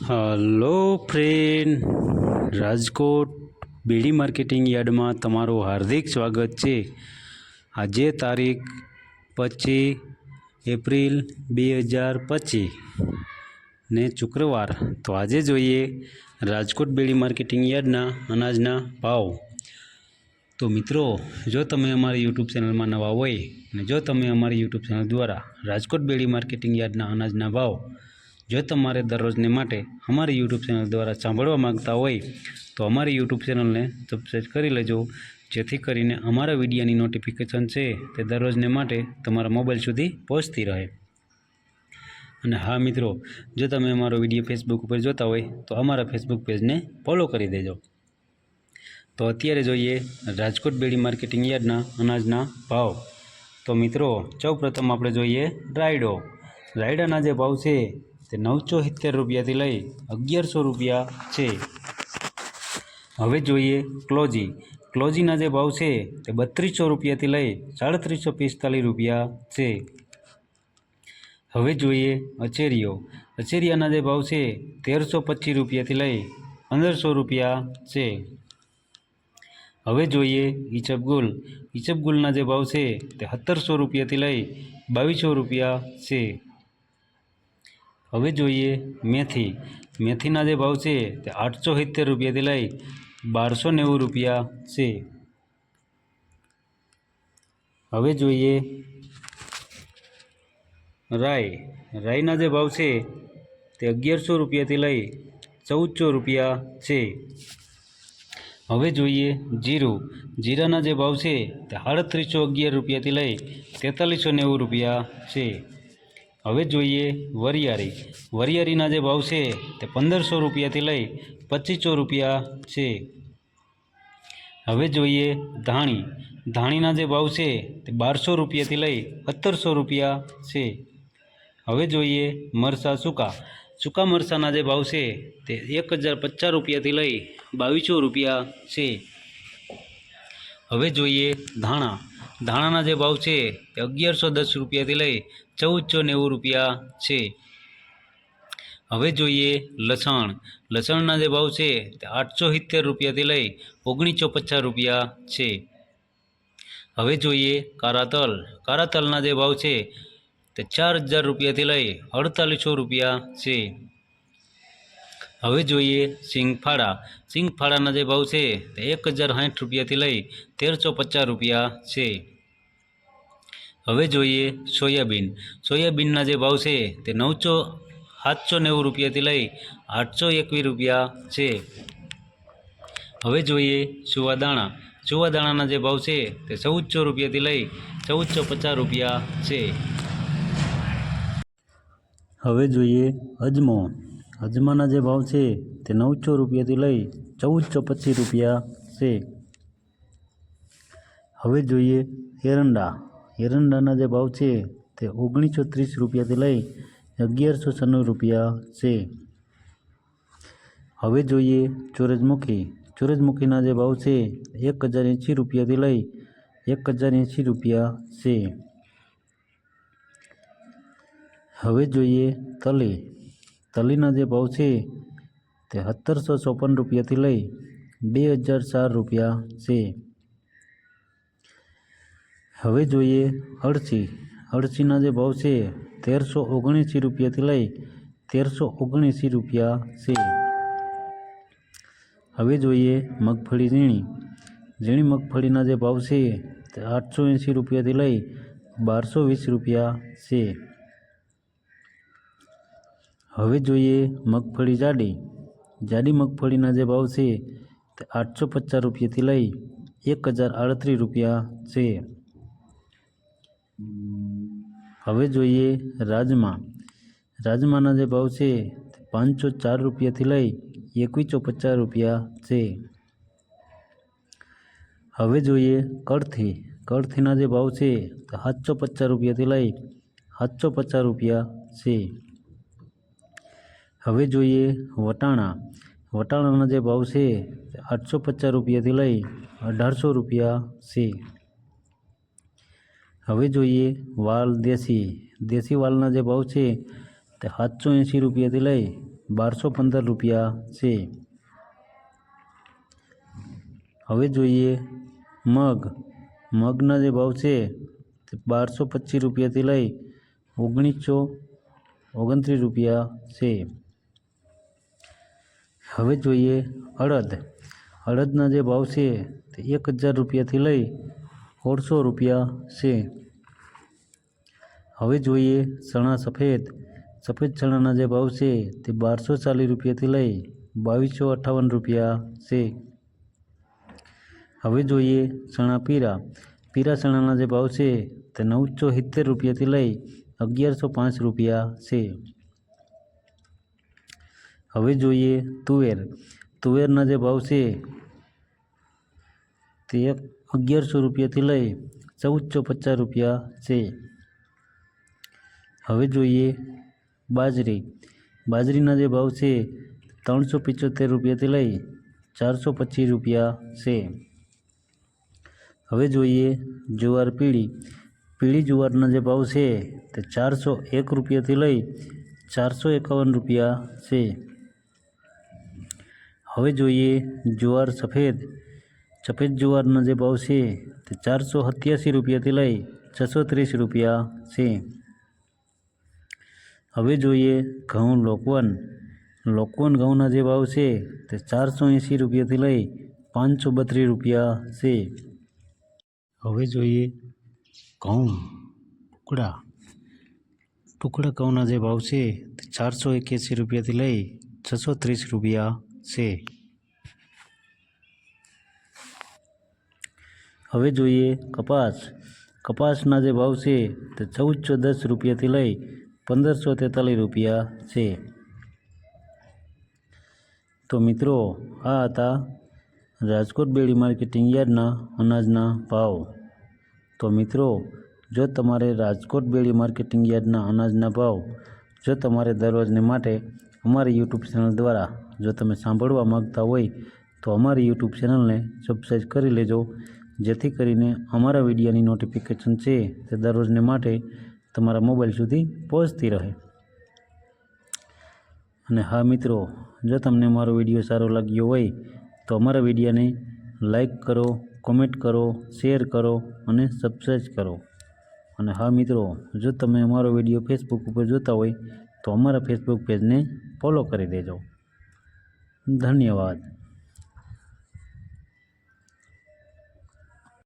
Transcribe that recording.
Hello friend, Rajkot બીડી marketing યાર્ડમાં તમારું હાર્દિક સ્વાગત છે। આજે તારીખ 25 એપ્રિલ 2025 ને શુક્રવાર। તો આજે જોઈએ રાજકોટ બીડી માર્કેટિંગ યાર્ડના અનાજના ભાવ। તો મિત્રો, જો તમે અમારી યુટ્યુબ ચેનલમાં નવા હોય અને જો તમે અમારી યુટ્યુબ ચેનલ દ્વારા રાજકોટ બીડી માર્કેટિંગ યાર્ડના અનાજના ભાવ જો તમારે દરરોજને માટે અમારી યુટ્યુબ ચેનલ દ્વારા સાંભળવા માગતા હોય તો અમારી યુટ્યુબ ચેનલને સબસ્ક્રાઈબ કરી લેજો, જેથી કરીને અમારા વિડીયોની નોટિફિકેશન છે તે દરરોજને માટે તમારા મોબાઈલ સુધી પહોંચતી રહે। અને હા મિત્રો, જો તમે અમારો વિડીયો ફેસબુક ઉપર જોતા હોય તો અમારા ફેસબુક પેજને ફોલો કરી દેજો। તો અત્યારે જોઈએ રાજકોટ બીડી માર્કેટિંગ યાર્ડના અનાજના ભાવ। તો મિત્રો, સૌપ્રથમ આપણે જોઈએ રાયડાના જે ભાવ છે તે 970 રૂપિયાથી લઈ 1100 રૂપિયા છે। હવે જોઈએ ક્લોજીના જે ભાવ છે તે 3200 રૂપિયાથી લઈ 3745 રૂપિયા છે। હવે જોઈએ અચેરિયાના જે ભાવ છે 1325 રૂપિયાથી લઈ 1500 રૂપિયા છે। હવે જોઈએ ઈસબગુલના જે ભાવ છે તે 1700 રૂપિયાથી લઈ 2200 રૂપિયા છે। હવે જોઈએ મેથીના જે ભાવ છે તે 870 રૂપિયાથી લઈ 1290 રૂપિયા છે। હવે જોઈએ રાઈના જે ભાવ છે તે 1100 રૂપિયાથી લઈ 1400 રૂપિયા છે। હવે જોઈએ જીરાના જે ભાવ છે તે 3811 રૂપિયાથી લઈ 4390 રૂપિયા છે। હવે જોઈએ વરિયાળીના જે ભાવ છે તે 1500 રૂપિયાથી લઈ 2500 રૂપિયા છે। હવે જોઈએ ધાણીના જે ભાવ છે તે 1200 રૂપિયાથી લઈ 1700 રૂપિયા છે। હવે જોઈએ સૂકા મરચાંના જે ભાવ છે તે 1050 રૂપિયાથી લઈ 2200 રૂપિયા છે। હવે જોઈએ ધાણાના જે ભાવ છે તે 1110 રૂપિયાથી લઈ 1490 રૂપિયા છે। હવે જોઈએ લસણના જે ભાવ છે તે 870 રૂપિયાથી લઈ 1950 રૂપિયા છે। હવે જોઈએ કાળા તલના જે ભાવ છે તે 4000 રૂપિયાથી લઈ 4800 રૂપિયા છે। હવે જોઈએ સિંગફાળાના જે ભાવ છે તે 1060 રૂપિયાથી લઈ 1350 રૂપિયા છે। હવે જોઈએ સોયાબીનના જે ભાવ છે તે 790 રૂપિયાથી લઈ 821 રૂપિયા છે। હવે જોઈએ સુવાદાણાના જે ભાવ છે તે 1400 રૂપિયાથી લઈ 1450 રૂપિયા છે। હવે જોઈએ અજમાના જે ભાવ છે તે 900 રૂપિયાથી લઈ 1425 રૂપિયા છે। હવે જોઈએ એરંડાના જે ભાવ છે તે 1930 રૂપિયાથી લઈ 1196 રૂપિયા છે। હવે જોઈએ સૂરજમુખીના જે ભાવ છે 1080 રૂપિયાથી લઈ 1080 રૂપિયા છે। હવે જોઈએ તલીના જે ભાવ છે તે 1754 રૂપિયાથી લઈ 2004 રૂપિયા છે। હવે જોઈએ અળસીના જે ભાવ છે 1379 રૂપિયાથી લઈ 1379 રૂપિયા છે। હવે જોઈએ ઝીણી મગફળીના જે ભાવ છે તે 880 રૂપિયાથી લઈ 1220 રૂપિયા છે। હવે જોઈએ મગફળી જાડી મગફળીના જે ભાવ છે તે 850 રૂપિયાથી લઈ 1038 રૂપિયા છે। હવે જોઈએ રાજમાના જે ભાવ છે તે 504 રૂપિયાથી લઈ 2150 રૂપિયા છે। હવે જોઈએ કળથીના જે ભાવ છે તે 750 રૂપિયાથી લઈ 750 રૂપિયા છે। હવે જોઈએ વટાણાના જે ભાવ છે તે 850 રૂપિયાથી લઈ 1800 રૂપિયા છે। હવે જોઈએ દેશી વાલના જે ભાવ છે તે 780 રૂપિયાથી લઈ 1215 રૂપિયા છે। હવે જોઈએ મગ। મગના જે ભાવ છે તે 1225 રૂપિયાથી લઈ 1929 રૂપિયા છે। હવે જોઈએ અડદ। અડદના જે ભાવ છે તે 1000 રૂપિયાથી લઈ 1600 રૂપિયા છે। હવે જોઈએ ચણા સફેદ। સફેદ ચણાના જે ભાવ છે તે 1240 રૂપિયાથી લઈ 2258 રૂપિયા છે। હવે જોઈએ ચણા પીરા। પીરા ચણાના જે ભાવ છે તે 970 રૂપિયાથી લઈ 1105 રૂપિયા છે। હવે જોઈએ તુવેર। તુવેરના જે ભાવ છે તે 1100 રૂપિયાથી લઈ 1450 રૂપિયા છે। હવે જોઈએ બાજરી। બાજરીના જે ભાવ છે 375 રૂપિયાથી લઈ 425 રૂપિયા છે। હવે જોઈએ જુવાર પીળી। પીળી જુવારના જે ભાવ છે તે 401 રૂપિયાથી લઈ 451 રૂપિયા છે। હવે જોઈએ જુવાર સફેદ। સફેદ જુવારના જે ભાવ છે તે 487 રૂપિયાથી લઈ 630 રૂપિયા છે। હવે જોઈએ ઘઉં લોકવન। લોકવન ઘઉંના જે ભાવ છે તે 480 રૂપિયાથી લઈ 532 રૂપિયા છે। હવે જોઈએ ઘઉં ટુકડા। ટુકડા ઘઉંના જે ભાવ છે તે 481 રૂપિયાથી લઈ 630 રૂપિયા છે। હવે જોઈએ કપાસ। કપાસના જે ભાવ છે તે 1410 રૂપિયાથી લઈ 1543 રૂપિયા છે। તો મિત્રો આ હતા રાજકોટ બેડી માર્કેટિંગ યાર્ડના અનાજના ભાવ। તો મિત્રો જો તમારે રાજકોટ બેડી માર્કેટિંગ યાર્ડના અનાજના ભાવ જો તમારે દરરોજને માટે અમારી યુટ્યુબ ચેનલ દ્વારા જો તમે સાંભળવા માગતા હોય તો અમારી યુટ્યુબ ચેનલને સબસ્ક્રાઈબ કરી લેજો, જેથી કરીને અમારા વિડીયોની નોટિફિકેશન છે તે દરરોજને માટે તમારા મોબાઈલ સુધી પહોંચતી રહે। અને હા મિત્રો, જો તમને અમારો વિડીયો સારો લાગ્યો હોય તો અમારા વિડીયોને લાઈક કરો, કોમેન્ટ કરો, શેર કરો અને સબસ્ક્રાઈબ કરો। અને હા મિત્રો, જો તમે અમારો વિડીયો ફેસબુક ઉપર જોતા હોય તો અમારા ફેસબુક પેજને ફોલો કરી દેજો। ધન્યવાદ।